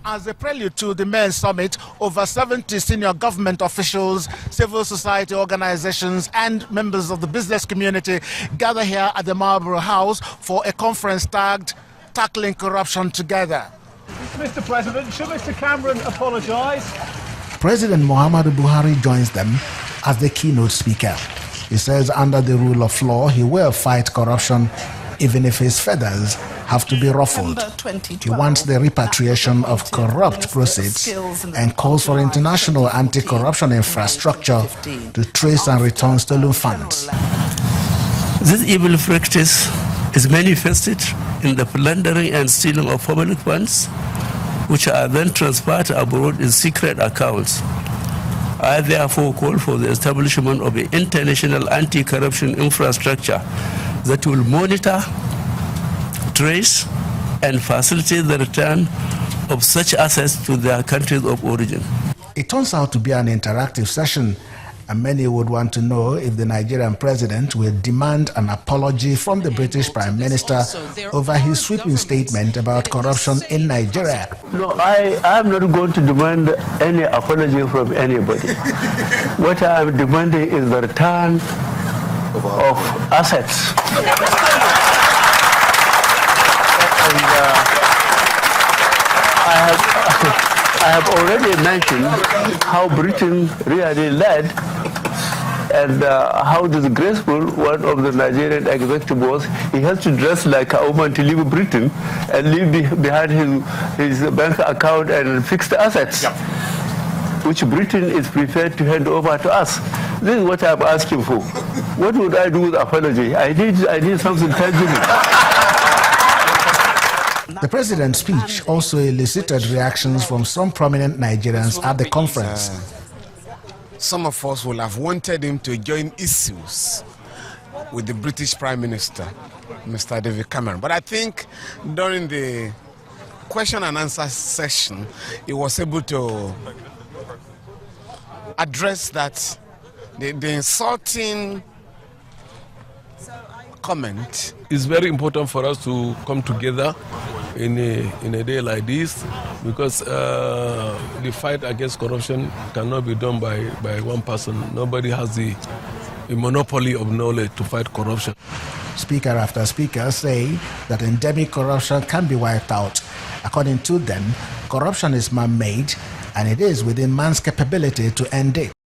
As a prelude to the Mayor's Summit, over 70 senior government officials, civil society organizations and members of the business community gather here at the Marlborough House for a conference tagged Tackling Corruption Together. Mr. President, should Mr. Cameron apologise? President Muhammadu Buhari joins them as the keynote speaker. He says under the rule of law, he will fight corruption even if his feathers have to be ruffled. He wants the repatriation of corrupt proceeds and calls for international anti-corruption infrastructure to trace and return stolen funds. This evil practice is manifested in the plundering and stealing of public funds, which are then transferred abroad in secret accounts. I therefore call for the establishment of an international anti-corruption infrastructure that will monitor, trace, and facilitate the return of such assets to their countries of origin. It turns out to be an interactive session, and many would want to know if the Nigerian president will demand an apology from the British Prime Minister over his sweeping statement about corruption in Nigeria. No, I am not going to demand any apology from anybody. What I am demanding is the return of assets. I have already mentioned how Britain really led and how disgraceful one of the Nigerian executive was. He has to dress like a woman to leave Britain and leave behind his bank account and fixed assets, which Britain is prepared to hand over to us. This is what I'm asking for. What would I do with apology? I need something tangible. The president's speech also elicited reactions from some prominent Nigerians at the conference. Some of us will have wanted him to join issues with the British Prime Minister, Mr. David Cameron. But I think during the question and answer session, he was able to address that the insulting comment. It's very important for us to come together in a day like this, because the fight against corruption cannot be done by one person. Nobody has a monopoly of knowledge to fight corruption. Speaker after speaker say that endemic corruption can be wiped out. According to them, corruption is man-made and it is within man's capability to end it.